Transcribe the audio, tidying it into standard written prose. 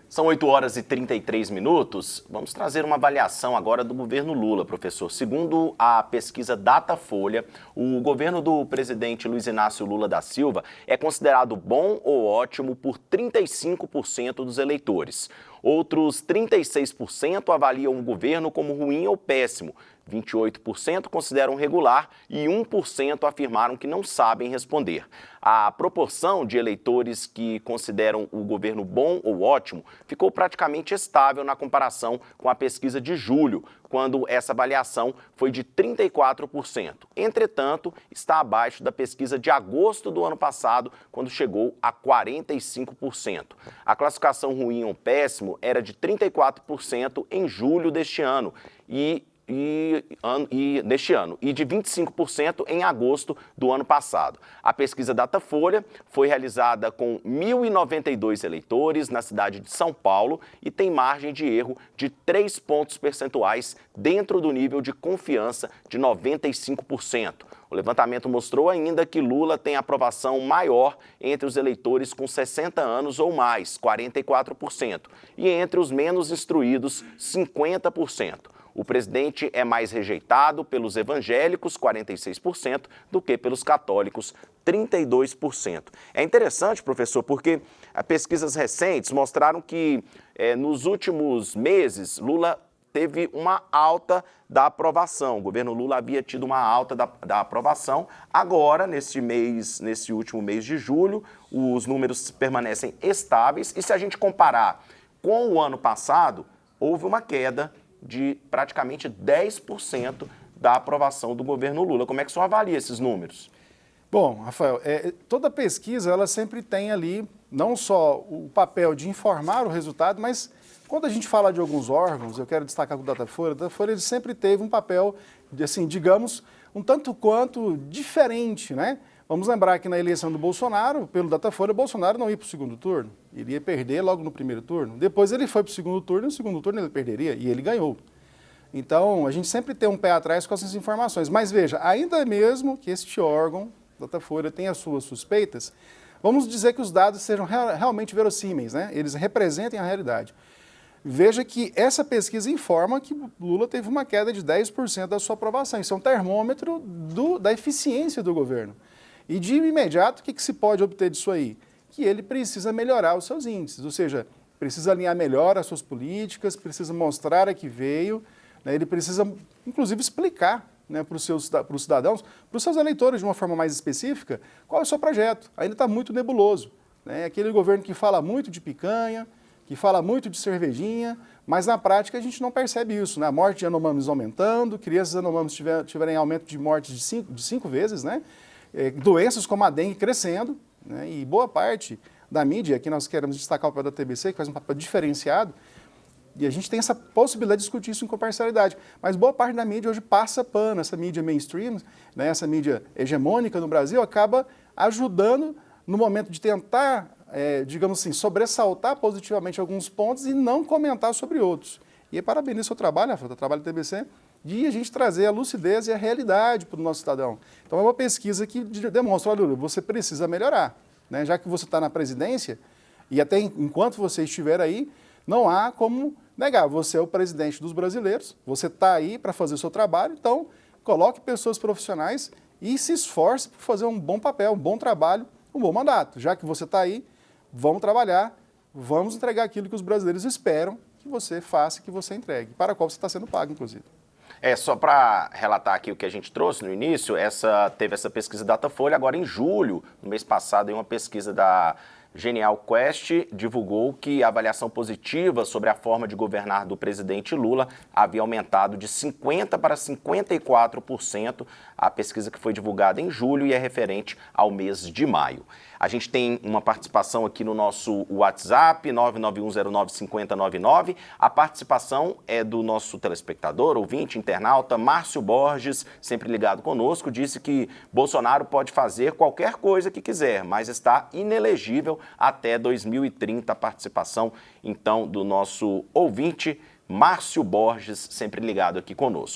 São 8 horas e 33 minutos. Vamos trazer uma avaliação agora do governo Lula, professor. Segundo a pesquisa Datafolha, o governo do presidente Luiz Inácio Lula da Silva é considerado bom ou ótimo por 35% dos eleitores. Outros 36% avaliam o governo como ruim ou péssimo. 28% consideram regular e 1% afirmaram que não sabem responder. A proporção de eleitores que consideram o governo bom ou ótimo ficou praticamente estável na comparação com a pesquisa de julho, quando essa avaliação foi de 34%. Entretanto, está abaixo da pesquisa de agosto do ano passado, quando chegou a 45%. A classificação ruim ou péssimo era de 34% em julho deste ano e de 25% em agosto do ano passado. A pesquisa Datafolha foi realizada com 1.092 eleitores na cidade de São Paulo e tem margem de erro de 3 pontos percentuais dentro do nível de confiança de 95%. O levantamento mostrou ainda que Lula tem aprovação maior entre os eleitores com 60 anos ou mais, 44%, e entre os menos instruídos, 50%. O presidente é mais rejeitado pelos evangélicos, 46%, do que pelos católicos, 32%. É interessante, professor, porque pesquisas recentes mostraram que nos últimos meses Lula teve uma alta da aprovação. O governo Lula havia tido uma alta da aprovação. Agora, nesse último mês de julho, os números permanecem estáveis. E se a gente comparar com o ano passado, houve uma queda de praticamente 10% da aprovação do governo Lula. Como é que o senhor avalia esses números? Bom, Rafael, toda pesquisa ela sempre tem ali não só o papel de informar o resultado, mas quando a gente fala de alguns órgãos, eu quero destacar o Datafolha, ele sempre teve um papel, assim, digamos, um tanto quanto diferente, né? Vamos lembrar que na eleição do Bolsonaro, pelo Datafolha, o Bolsonaro não ia para o segundo turno, iria perder logo no primeiro turno. Depois ele foi para o segundo turno, e no segundo turno ele perderia, e ele ganhou. Então, a gente sempre tem um pé atrás com essas informações. Mas veja, ainda mesmo que este órgão, Datafolha, tenha as suas suspeitas, vamos dizer que os dados sejam realmente verossímeis, né? Eles representem a realidade. Veja que essa pesquisa informa que Lula teve uma queda de 10% da sua aprovação. Isso é um termômetro da eficiência do governo. E de imediato, o que se pode obter disso aí? Que ele precisa melhorar os seus índices, ou seja, precisa alinhar melhor as suas políticas, precisa mostrar a que veio, né? Ele precisa, inclusive, explicar, né, para os cidadãos, para os seus eleitores de uma forma mais específica, qual é o seu projeto. Ainda está muito nebuloso, né? Aquele governo que fala muito de picanha, que fala muito de cervejinha, mas na prática a gente não percebe isso, né? A morte de Yanomamis aumentando, crianças Yanomamis tiverem aumento de morte de cinco vezes, né? Doenças como a dengue crescendo, né? E boa parte da mídia, aqui nós queremos destacar o papel da TBC, que faz um papel diferenciado, e a gente tem essa possibilidade de discutir isso com parcialidade, mas boa parte da mídia hoje passa pano, essa mídia mainstream, né? Essa mídia hegemônica no Brasil acaba ajudando no momento de tentar, digamos assim, sobressaltar positivamente alguns pontos e não comentar sobre outros. E parabenizo o seu trabalho, o trabalho da TBC, de a gente trazer a lucidez e a realidade para o nosso cidadão. Então é uma pesquisa que demonstra, olha, Lula, você precisa melhorar, né? Já que você está na presidência, e até enquanto você estiver aí, não há como negar, você é o presidente dos brasileiros, você está aí para fazer o seu trabalho, então coloque pessoas profissionais e se esforce por fazer um bom papel, um bom trabalho, um bom mandato. Já que você está aí, vamos trabalhar, vamos entregar aquilo que os brasileiros esperam que você faça, que você entregue, para a qual você está sendo pago, inclusive. Só para relatar aqui o que a gente trouxe no início, teve essa pesquisa Datafolha, agora em julho, no mês passado, em uma pesquisa da Genial Quest divulgou que a avaliação positiva sobre a forma de governar do presidente Lula havia aumentado de 50% para 54%, a pesquisa que foi divulgada em julho e é referente ao mês de maio. A gente tem uma participação aqui no nosso WhatsApp, 991095099. A participação é do nosso telespectador, ouvinte, internauta, Márcio Borges, sempre ligado conosco, disse que Bolsonaro pode fazer qualquer coisa que quiser, mas está inelegível até 2030. A participação, então, do nosso ouvinte, Márcio Borges, sempre ligado aqui conosco.